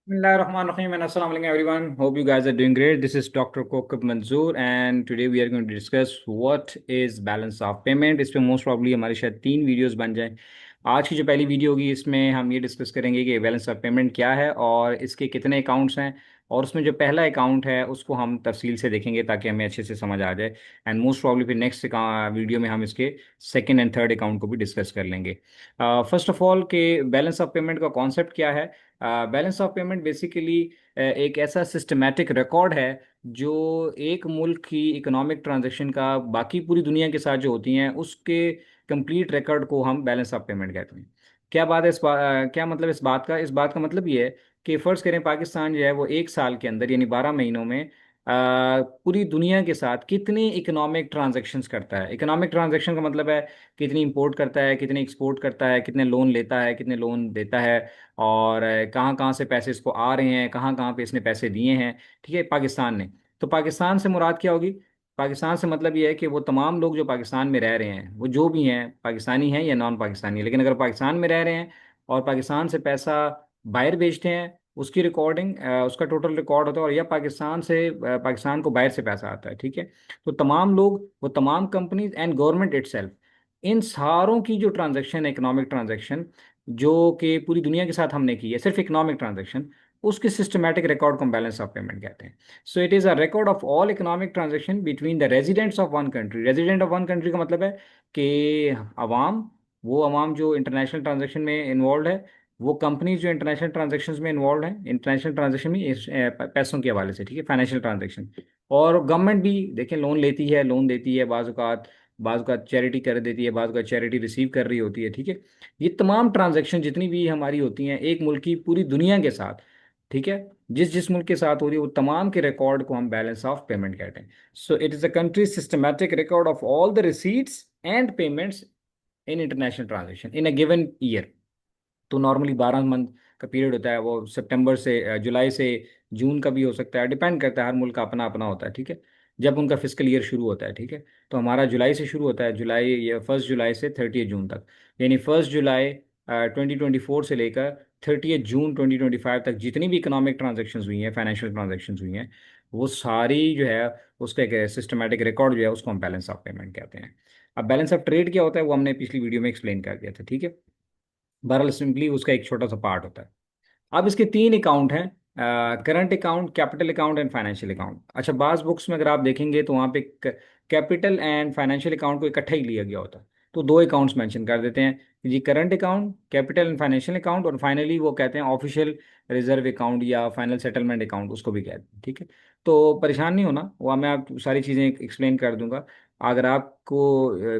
Bismillahirrahmanirrahim and Assalamu alaikum everyone. Hope you guys are doing great. This is Dr. Kokab Manzoor and today we are going to discuss what is balance of payment. इस पे most probably हमारी शायद 3 videos बन जाएं. आज की जो पहली वीडियो होगी इसमें हम ये डिस्कस करेंगे कि बैलेंस ऑफ पेमेंट क्या है और इसके कितने अकाउंट्स हैं और उसमें जो पहला अकाउंट है उसको हम तफसील से देखेंगे ताकि हमें अच्छे से समझ आ जाए. एंड मोस्ट प्रॉब्ली फिर नेक्स्ट वीडियो में हम इसके सेकंड एंड थर्ड अकाउंट को भी डिस्कस कर लेंगे. फर्स्ट ऑफ ऑल के बैलेंस ऑफ पेमेंट का कॉन्सेप्ट क्या है. बैलेंस ऑफ पेमेंट बेसिकली एक ऐसा सिस्टमैटिक रिकॉर्ड है जो एक मुल्क की इकोनॉमिक ट्रांजैक्शन का बाकी पूरी दुनिया के साथ जो होती हैं उसके कंप्लीट रिकॉर्ड को हम बैलेंस ऑफ पेमेंट कहते हैं. क्या बात है क्या मतलब इस बात का मतलब ये है कि फ़र्ज़ करें पाकिस्तान जो है वो एक साल के अंदर यानी 12 महीनों में पूरी दुनिया के साथ कितने इकोनॉमिक ट्रांजैक्शंस करता है. इकोनॉमिक ट्रांजैक्शन का मतलब है कितनी इंपोर्ट करता है, कितने एक्सपोर्ट करता है, कितने लोन लेता है, कितने लोन देता है और कहाँ कहाँ से पैसे इसको आ रहे हैं, कहाँ कहाँ पे इसने पैसे दिए हैं. ठीक है, पाकिस्तान ने. तो पाकिस्तान से मुराद क्या होगी. पाकिस्तान से मतलब ये है कि वो तमाम लोग जो पाकिस्तान में रह रहे हैं वो जो भी हैं पाकिस्तानी हैं या नॉन पाकिस्तानी हैं, लेकिन अगर पाकिस्तान में रह रहे हैं और पाकिस्तान से पैसा बाहर भेजते हैं उसकी रिकॉर्डिंग उसका टोटल रिकॉर्ड होता है. और या पाकिस्तान से पाकिस्तान को बाहर से पैसा आता है. ठीक है, तो तमाम लोग वो तमाम कंपनीज एंड गवर्नमेंट इटसेल्फ इन सारों की जो ट्रांजैक्शन है इकोनॉमिक ट्रांजैक्शन जो कि पूरी दुनिया के साथ हमने की है सिर्फ इकोनॉमिक ट्रांजैक्शन उसके सिस्टमैटिक रिकॉर्ड को बैलेंस ऑफ पेमेंट कहते हैं. So it is a record of all economic transaction between the residents of one country. Resident of one country का मतलब है कि अवाम वो अवाम जो इंटरनेशनल ट्रांजैक्शन में इन्वॉल्व है, वो कंपनीज जो इंटरनेशनल ट्रांजैक्शंस में इन्वॉल्व है इंटरनेशनल ट्रांजैक्शन में पैसों के हवाले से. ठीक है, फाइनेंशियल ट्रांजैक्शन. और गवर्नमेंट भी देखें लोन लेती है, लोन देती है, बाज़ औक़ात चैरिटी कर देती है, बाज़ औक़ात चैरिटी रिसीव कर रही होती है. ठीक है, ये तमाम ट्रांजैक्शन जितनी भी हमारी होती हैं एक मुल्क की पूरी दुनिया के साथ. ठीक है, जिस जिस मुल्क के साथ हो रही है वो तमाम के रिकॉर्ड को हम बैलेंस ऑफ पेमेंट कहते हैं. So it is a country systematic record of all the receipts and payments in international transaction in a given year. तो नॉर्मली 12 मंथ का पीरियड होता है, वो सितंबर से जुलाई से जून का भी हो सकता है, डिपेंड करता है, हर मुल्क का अपना अपना होता है. ठीक है, जब उनका फिजिकल ईयर शुरू होता है. ठीक है, तो हमारा जुलाई से शुरू होता है, जुलाई या 1 जुलाई से 30 जून तक. यानी 1 जुलाई 2024 से लेकर 30 जून 2025 तक जितनी भी इकोनॉमिक ट्रांजेक्शन हुई हैं, फाइनेंशियल ट्रांजेक्शन हुई हैं, वो सारी जो है उसका एक सिस्टमेटिक रिकॉर्ड जो है उसको हम बैलेंस ऑफ पेमेंट कहते हैं. अब बैलेंस ऑफ ट्रेड क्या होता है वो हमने पिछली वीडियो में एक्सप्लेन कर दिया था. ठीक है, बहरहाल सिंपली उसका एक छोटा सा पार्ट होता है. अब इसके 3 अकाउंट हैं, current account, capital account and financial account. अच्छा, बास बुक्स में अगर आप देखेंगे तो वहाँ पे कैपिटल एंड फाइनेंशियल अकाउंट को इकट्ठा ही लिया गया होता है. तो 2 अकाउंट्स मेंशन कर देते हैं कि जी current account, capital and financial account, और फाइनली वो कहते हैं ऑफिशियल रिजर्व अकाउंट या फाइनल सेटलमेंट अकाउंट उसको भी कहते हैं. ठीक है, तो परेशान नहीं होना, वो मैं आप सारी चीज़ें एक्सप्लेन कर दूंगा. अगर आपको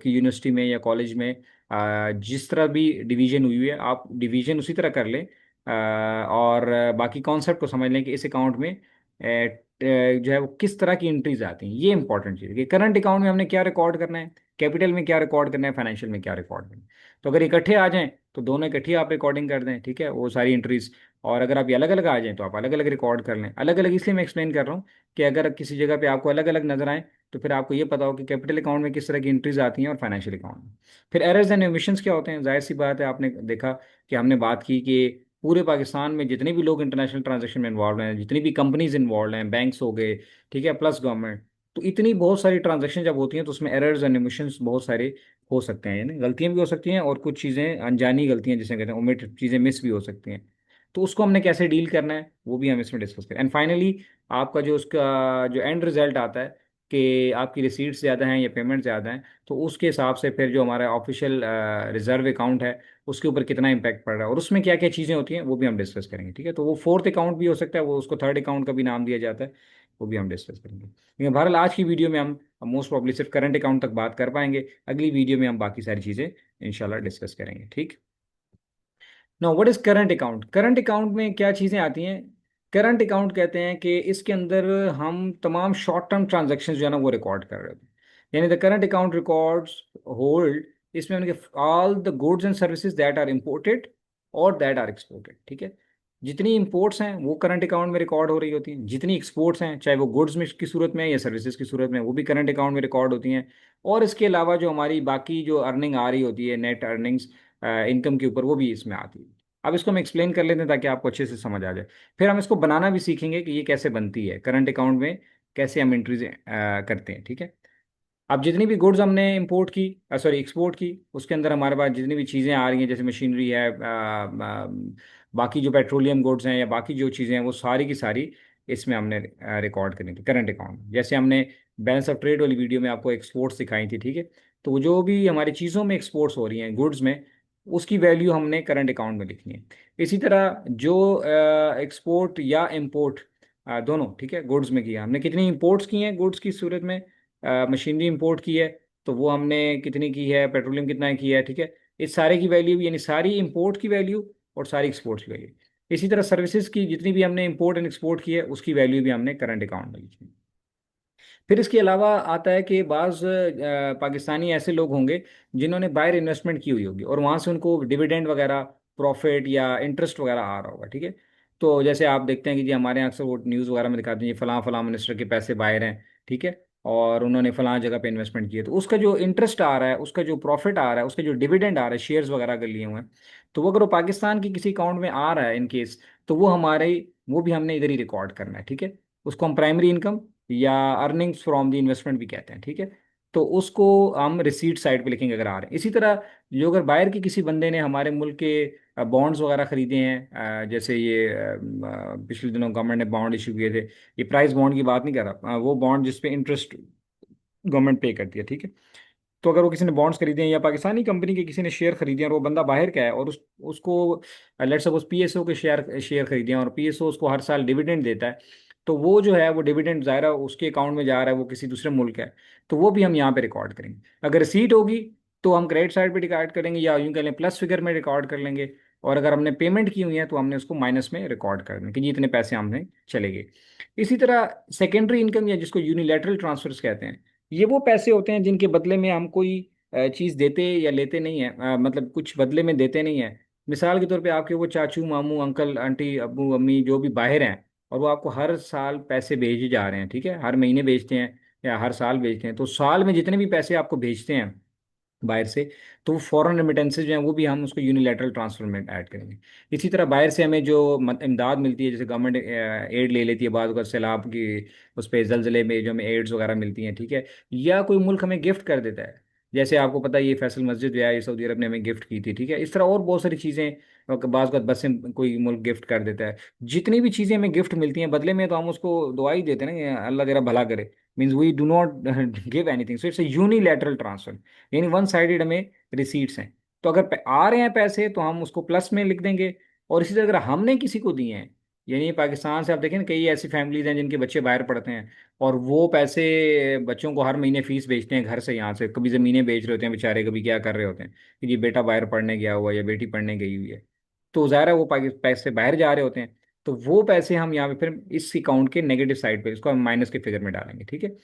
की यूनिवर्सिटी में या कॉलेज में जिस तरह भी डिवीजन हुई है आप डिवीजन उसी तरह कर लें. और बाकी कॉन्सेप्ट को समझ लें कि इस अकाउंट में जो है वो किस तरह की एंट्रीज आती हैं. ये इंपॉर्टेंट चीज़ है कि करंट अकाउंट में हमने क्या रिकॉर्ड करना है, कैपिटल में क्या रिकॉर्ड करना है, फाइनेंशियल में क्या रिकॉर्ड करना है. तो अगर इकट्ठे आ जाएं तो दोनों इकट्ठी आप रिकॉर्डिंग कर दें. ठीक है, वो सारी एंट्रीज. और अगर आप ये अलग अलग आ जाएं तो आप अलग अलग रिकॉर्ड कर लें. अलग अलग इसलिए मैं एक्सप्लेन कर रहा हूँ कि अगर किसी जगह पे आपको अलग अलग नजर आए तो फिर आपको ये पता हो कि कैपिटल अकाउंट में किस तरह की एंट्रीज आती हैं और फाइनेंशियल अकाउंट में. फिर एरर्स एंड ओमिशंस क्या होते हैं. जाहिर सी बात है, आपने देखा कि हमने बात की कि पूरे पाकिस्तान में जितने भी लोग इंटरनेशनल ट्रांजैक्शन में इन्वॉल्व हैं, जितनी भी कंपनीज इन्वॉल्व हैं, बैंक्स हो गए, ठीक है, प्लस गवर्नमेंट, तो इतनी बहुत सारी ट्रांजैक्शन जब होती हैं तो उसमें एरर्स एंड ओमिशंस बहुत सारे हो सकते हैं, यानी गलतियां भी हो सकती हैं और कुछ चीज़ें अनजानी गलतियां जिसे कहते हैं ओमिट चीज़ें मिस भी हो सकती हैं. तो उसको हमने कैसे डील करना है वो भी हम इसमें डिस्कस करें. एंड फाइनली आपका जो उसका जो एंड रिजल्ट आता है कि आपकी रिसीट्स ज़्यादा हैं या पेमेंट ज़्यादा हैं, तो उसके हिसाब से फिर जो हमारा ऑफिशियल रिजर्व अकाउंट है उसके ऊपर कितना इंपैक्ट पड़ रहा है और उसमें क्या क्या चीज़ें होती हैं वो भी हम डिस्कस करेंगे. ठीक है, तो वो फोर्थ अकाउंट भी हो सकता है, वो उसको थर्ड अकाउंट का भी नाम दिया जाता है, वो भी हम डिस्कस करेंगे. लेकिन बहरहाल आज की वीडियो में हम मोस्ट प्रॉब्ली सिर्फ करंट अकाउंट तक बात कर पाएंगे. अगली वीडियो में हम बाकी सारी चीज़ें इंशाल्लाह डिस्कस करेंगे. ठीक. No, what is current account. Current account में क्या चीज़ें आती हैं. करंट अकाउंट कहते हैं कि इसके अंदर हम तमाम शॉर्ट टर्म ट्रांजेक्शन जो है ना वो रिकॉर्ड कर रहे होते हैं. यानी the current account records hold, इसमें उनके all the goods and services that are imported और दैट आर एक्सपोर्टेड. ठीक है, जितनी इंपोर्ट्स हैं वो करंट अकाउंट में रिकॉर्ड हो रही होती हैं, जितनी एक्सपोर्ट्स हैं चाहे वो गुड्स में की सूरत में या सर्विसेज की सूरत में वो भी करंट अकाउंट में रिकॉर्ड होती हैं. और इसके अलावा जो हमारी बाकी जो अर्निंग आ रही होती है नेट अर्निंग्स इनकम के ऊपर वो भी इसमें आती है. अब इसको हम एक्सप्लेन कर लेते हैं ताकि आपको अच्छे से समझ आ जाए। फिर हम इसको बनाना भी सीखेंगे कि ये कैसे बनती है, करंट अकाउंट में कैसे हम एंट्रीज करते हैं, ठीक है। अब जितनी भी गुड्स हमने इंपोर्ट की, सॉरी एक्सपोर्ट की, उसके अंदर हमारे पास जितनी भी चीज़ें आ रही हैं जैसे मशीनरी है, बाकी जो पेट्रोलियम गुड्स हैं या बाकी जो चीज़ें हैं वो सारी की सारी इसमें हमने रिकॉर्ड करनी थी करंट अकाउंट में। जैसे हमने बैलेंस ऑफ ट्रेड वाली वीडियो में आपको एक्सपोर्ट्स सिखाई थी, ठीक है। तो वो जो भी हमारी चीज़ों में एक्सपोर्ट्स हो रही हैं गुड्स में, उसकी वैल्यू हमने करंट अकाउंट में लिखनी है। इसी तरह जो एक्सपोर्ट या इम्पोर्ट दोनों, ठीक है, गुड्स में किया हमने, कितनी इंपोर्ट्स की हैं गुड्स की सूरत में, मशीनरी इंपोर्ट की है तो वो हमने कितनी की है, पेट्रोलियम कितना किया है, ठीक है। इस सारे की वैल्यू यानी सारी इंपोर्ट की वैल्यू और सारी एक्सपोर्ट की वैल्यू। इसी तरह सर्विसेज की जितनी भी हमने इंपोर्ट एंड एक्सपोर्ट की है उसकी वैल्यू भी हमने करंट अकाउंट में लिखी है। फिर इसके अलावा आता है कि बाज़ पाकिस्तानी ऐसे लोग होंगे जिन्होंने बाहर इन्वेस्टमेंट की हुई होगी और वहाँ से उनको डिविडेंड वगैरह, प्रॉफिट या इंटरेस्ट वगैरह आ रहा होगा, ठीक है। तो जैसे आप देखते हैं कि जी हमारे यहाँ अक्सर वो न्यूज़ वगैरह में दिखाते हैं ये फलां फलां मिनिस्टर के पैसे बाहर हैं, ठीक है, और उन्होंने फलां जगह पे इन्वेस्टमेंट किए, तो उसका जो इंटरेस्ट आ रहा है, उसका जो प्रॉफिट आ रहा है, उसका जो डिविडेंड आ रहा है, शेयर्स वगैरह अगर लिए हुए हैं, तो वो अगर वो पाकिस्तान की किसी अकाउंट में आ रहा है इन केस, तो वो हमारे, वो भी हमने इधर ही रिकॉर्ड करना है, ठीक है। उसको हम प्राइमरी इनकम या अर्निंग्स फ्रॉम द इन्वेस्टमेंट भी कहते हैं, ठीक है। तो उसको हम रिसीट साइड पे लिखेंगे अगर आ रहे हैं। इसी तरह जो अगर बाहर के किसी बंदे ने हमारे मुल्क के बॉन्ड्स वगैरह खरीदे हैं, जैसे ये पिछले दिनों गवर्नमेंट ने बॉन्ड इशू किए थे, ये प्राइस बॉन्ड की बात नहीं कर रहा, वो बॉन्ड जिसपे इंटरेस्ट गवर्नमेंट पे करती है, ठीक है। तो अगर वो किसी ने बॉन्ड्स खरीदे हैं या पाकिस्तानी कंपनी के किसी ने शेयर खरीदे हैं और वो बंदा बाहर का है और उसको लेट्स सपोज पीएसओ के शेयर शेयर खरीदे हैं और पीएसओ उसको हर साल डिविडेंड देता है, तो वो जो है वो डिविडेंड ज़ाहिर है उसके अकाउंट में जा रहा है, वो किसी दूसरे मुल्क है, तो वो भी हम यहाँ पे रिकॉर्ड करेंगे। अगर रिसीट होगी तो हम क्रेडिट साइड पे रिकॉर्ड करेंगे या यूँ कह लें प्लस फिगर में रिकॉर्ड कर लेंगे, और अगर हमने पेमेंट की हुई है तो हमने उसको माइनस में रिकॉर्ड कर देंगे कि जी इतने पैसे हमने चले गए। इसी तरह सेकेंडरी इनकम या जिसको यूनिलैटरल ट्रांसफर्स कहते हैं, ये वो पैसे होते हैं जिनके बदले में हम कोई चीज़ देते या लेते नहीं है, मतलब कुछ बदले में देते नहीं है। मिसाल के तौर पे आपके वो चाचू मामू अंकल आंटी अब्बू अम्मी जो भी बाहर हैं और वो आपको हर साल पैसे भेजे जा रहे हैं, ठीक है, हर महीने भेजते हैं या हर साल भेजते हैं, तो साल में जितने भी पैसे आपको भेजते हैं बाहर से, तो वो फॉरेन रेमिटेंसेज जो हैं वो भी हम उसको यूनिलैटरल ट्रांसफर में ऐड करेंगे। इसी तरह बाहर से हमें जो इमदाद मिलती है, जैसे गवर्नमेंट एड ले लेती है बाद अगर सैलाब की, उस पर जलजिले में जो हमें एड्स वगैरह मिलती हैं, ठीक है, या कोई मुल्क हमें गिफ्ट कर देता है, जैसे आपको पता है ये फैसल मस्जिद जो है ये सऊदी अरब ने हमें गिफ्ट की थी, ठीक है। इस तरह और बहुत सारी चीज़ें, बाज़ बसें कोई मुल्क गिफ्ट कर देता है। जितनी भी चीज़ें हमें गिफ्ट मिलती हैं बदले में तो हम उसको दुआ ही देते हैं ना कि अल्लाह तेरा भला करे, means we do not give anything, so it's a unilateral transfer, यानी वन साइडेड हमें रिसीट्स हैं। तो अगर आ रहे हैं पैसे तो हम उसको प्लस में लिख देंगे, और इसी तरह अगर हमने किसी को दिए हैं, यानी पाकिस्तान से आप देखें ना कई ऐसी फैमिलीज हैं जिनके बच्चे बाहर पढ़ते हैं और वो पैसे बच्चों को हर महीने फीस भेजते हैं घर से, यहाँ से कभी ज़मीनें बेच रहे होते हैं बेचारे, कभी क्या कर रहे होते हैं कि जी बेटा बाहर पढ़ने गया हुआ है या बेटी पढ़ने गई हुई है, तो ज़ाहिर है वो पैसे बाहर जा रहे होते हैं, तो वो पैसे हम यहाँ पे फिर इस अकाउंट के नेगेटिव साइड पे इसको हम माइनस के फिगर में डालेंगे, ठीक है।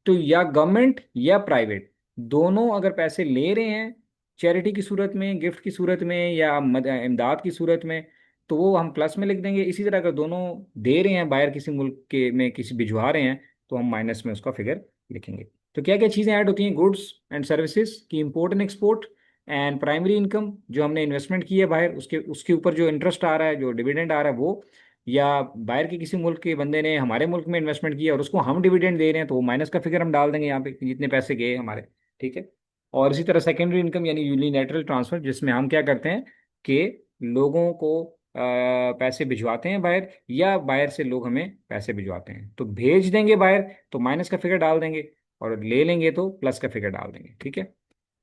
तो या गवर्नमेंट या प्राइवेट दोनों अगर पैसे ले रहे हैं चैरिटी की सूरत में, गिफ्ट की सूरत में या इमदाद की सूरत में, तो वो हम प्लस में लिख देंगे। इसी तरह अगर दोनों दे रहे हैं बाहर किसी मुल्क के में किसी भिजवा रहे हैं तो हम माइनस में उसका फिगर लिखेंगे। तो क्या क्या चीज़ें ऐड होती हैं, गुड्स एंड सर्विसेज की import and export, and primary income जो हमने इन्वेस्टमेंट की है बाहर उसके उसके ऊपर जो इंटरेस्ट आ रहा है, जो डिविडेंड आ रहा है वो, या बाहर के किसी मुल्क के बंदे ने हमारे मुल्क में इन्वेस्टमेंट किया और उसको हम डिविडेंड दे रहे हैं तो वो माइनस का फिगर हम डाल देंगे यहाँ पे कि जितने पैसे गए हमारे, ठीक है। और इसी तरह सेकेंडरी इनकम यानी यूनिलैटरल ट्रांसफर जिसमें हम क्या करते हैं कि लोगों को पैसे भिजवाते हैं बाहर या बाहर से लोग हमें पैसे भिजवाते हैं, तो भेज देंगे बाहर तो माइनस का फिगर डाल देंगे और ले लेंगे तो प्लस का फिगर डाल देंगे, ठीक है।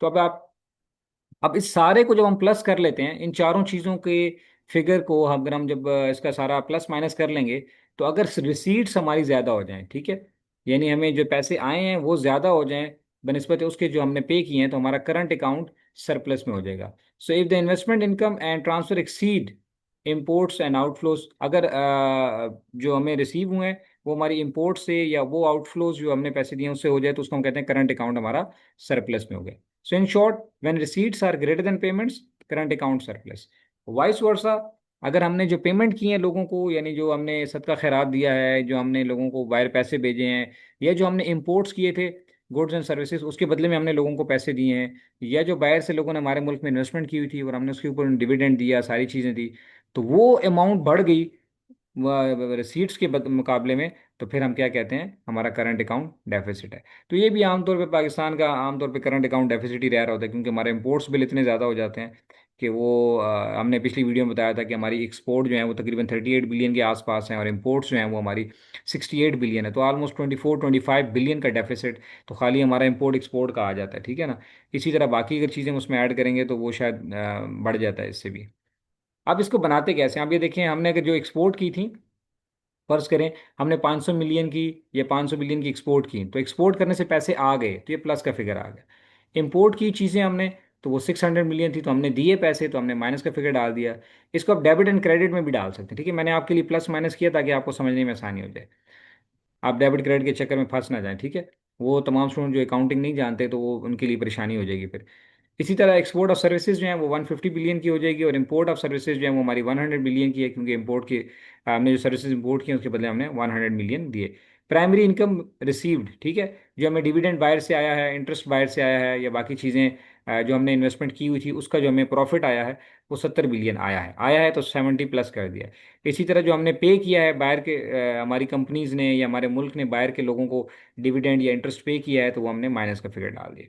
तो अब इस सारे को जब हम प्लस कर लेते हैं इन चारों चीज़ों के फिगर को, अगर हम जब इसका सारा प्लस माइनस कर लेंगे, तो अगर रिसीट्स हमारी ज़्यादा हो जाएं, ठीक है, यानी हमें जो पैसे आए हैं वो ज़्यादा हो जाएं बनस्पत उसके जो हमने पे किए हैं, तो हमारा करंट अकाउंट सरप्लस में हो जाएगा। So if the investment income and transfer exceed imports and outflows, अगर जो हमें रिसीव हुए हैं वो हमारी इम्पोर्ट से या वो आउटफ्लोज जो हमने पैसे दिए हैं उससे हो जाए तो उसको हम कहते हैं करंट अकाउंट हमारा सरप्लस में हो गया। So in short, when receipts are greater than payments, current account surplus. Vice versa, अगर हमने जो पेमेंट की है लोगों को, यानी जो हमने सदका खैरात दिया है, जो हमने लोगों को बाहर पैसे भेजे हैं या जो हमने इंपोर्ट्स किए थे, गुड्स एंड सर्विसेज, उसके बदले में हमने लोगों को पैसे दिए हैं, या जो बाहर से लोगों ने हमारे मुल्क में इन्वेस्टमेंट की हुई थी और हमने उसके ऊपर डिविडेंड दिया, सारी चीज़ें दी, तो वो अमाउंट बढ़ गई रिसीट्स के मुकाबले में, तो फिर हम क्या कहते हैं, हमारा करंट अकाउंट डेफिसिट है। तो ये भी आमतौर पे पाकिस्तान का आमतौर पे करंट अकाउंट डेफिसिट ही रह रहा होता है, क्योंकि हमारे इंपोर्ट्स बिल इतने ज़्यादा हो जाते हैं कि वो हमने पिछली वीडियो में बताया था कि हमारी एक्सपोर्ट जो है वो तकरीबन 38 बिलियन के आसपास हैं, और इंपोर्ट्स जो हैं वो हमारी 68 बिलियन है, तो ऑलमोस्ट 24-25 बिलियन का डेफिसिट तो खाली हमारा इंपोर्ट एक्सपोर्ट का आ जाता है, ठीक है ना। इसी तरह बाकी अगर चीज़ें उसमें ऐड करेंगे तो वो शायद बढ़ जाता है इससे भी। अब इसको बनाते कैसे हैं? आप ये देखें, हमने अगर जो एक्सपोर्ट की थी, फर्ज करें हमने 500 मिलियन की या 500 बिलियन की एक्सपोर्ट की, तो एक्सपोर्ट करने से पैसे आ गए तो ये प्लस का फिगर आ गया। इंपोर्ट की चीज़ें हमने, तो वो 600 मिलियन थी, तो हमने दिए पैसे, तो हमने माइनस का फिगर डाल दिया। इसको आप डेबिट एंड क्रेडिट में भी डाल सकते हैं, ठीक है, मैंने आपके लिए प्लस माइनस किया ताकि आपको समझने में आसानी हो जाए, आप डेबिट क्रेडिट के चक्कर में फंस ना जाएं, ठीक है। वो तमाम स्टूडेंट जो अकाउंटिंग नहीं जानते तो वो उनके लिए परेशानी हो जाएगी फिर। इसी तरह एक्सपोर्ट ऑफ सर्विसेज जो है वो 150 बिलियन की हो जाएगी, और इंपोर्ट ऑफ सर्विसेज जो है वो हमारी 100 बिलियन की है, क्योंकि इंपोर्ट की हमने जो सर्विसेज इंपोर्ट की उसके बदले हमने 100 मिलियन दिए। प्राइमरी इनकम रिसीव्ड, ठीक है, जो हमें डिविडेंड बाहर से आया है, इंटरेस्ट बाहर से आया है, या बाकी चीज़ें जो हमने इन्वेस्टमेंट की हुई थी उसका जो हमें प्रॉफिट आया है वो 70 बिलियन आया है तो 70 प्लस कर दिया है। इसी तरह जो हमने पे किया है बाहर के हमारी कंपनीज ने या हमारे मुल्क ने बाहर के लोगों को डिविडेंड या इंटरेस्ट पे किया है, तो वो हमने माइनस का फिगर डाल दिया।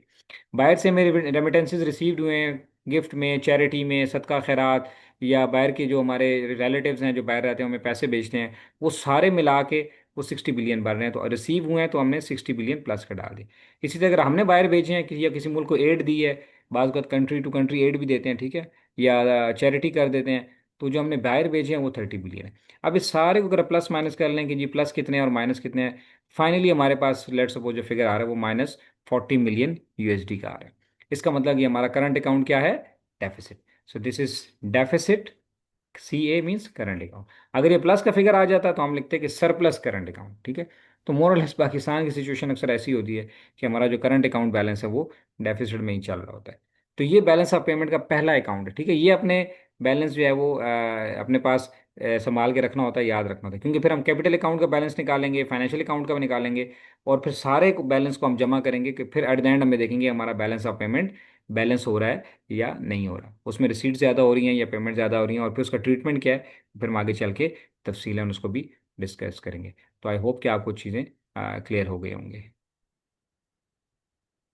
बाहर से मेरे रेमिटेंसेस रिसीव्ड हुए हैं, गिफ्ट में, चैरिटी में, सदका खैरात, या बाहर के जो हमारे रिलेटिव्स हैं जो बाहर रहते हैं हमें पैसे भेजते हैं, वो सारे मिला के वो 60 बिलियन बन रहे हैं, तो रिसीव हुए हैं तो हमने 60 बिलियन प्लस का डाल दिया। इसी तरह अगर हमने बाहर भेजे हैं किसी या किसी मुल्क को एड दी है, बाज़ वक़्त कंट्री टू कंट्री एड भी देते हैं, ठीक है, या चैरिटी कर देते हैं, तो जो हमने बाहर भेजे हैं वो 30 बिलियन है। अब इस सारे को अगर प्लस माइनस कर लें कि जी प्लस कितने हैं और माइनस कितने हैं, फाइनली हमारे पास लेट्स सपोज जो फिगर आ रहा है वो -40 मिलियन यूएसडी का आ रहा है। इसका मतलब ये हमारा करंट अकाउंट क्या है, deficit. So this is deficit, C A means current account. अगर ये प्लस का फिगर आ जाता है तो हम लिखते हैं कि सरप्लस करंट अकाउंट, ठीक है। तो मोरलेस पाकिस्तान की सिचुएशन अक्सर ऐसी होती है कि हमारा जो करंट अकाउंट बैलेंस है वो डेफिसिट में ही चल रहा होता है। तो ये बैलेंस ऑफ पेमेंट का पहला अकाउंट है, ठीक है। ये अपने बैलेंस जो है वो अपने पास संभाल के रखना होता है, याद रखना होता है, क्योंकि फिर हम कैपिटल अकाउंट का बैलेंस निकालेंगे, फाइनेंशियल अकाउंट का भी निकालेंगे, और फिर सारे बैलेंस को हम जमा करेंगे कि फिर एट द एंड हमें देखेंगे हमारा बैलेंस ऑफ पेमेंट बैलेंस हो रहा है या नहीं हो रहा, उसमें रिसीट ज़्यादा हो रही हैं या पेमेंट ज़्यादा हो रही हैं, और फिर उसका ट्रीटमेंट क्या है, फिर हम आगे चल के तफसीलन उसको भी डिस्कस करेंगे। तो आई होप कि आपको चीज़ें क्लियर हो गई होंगी।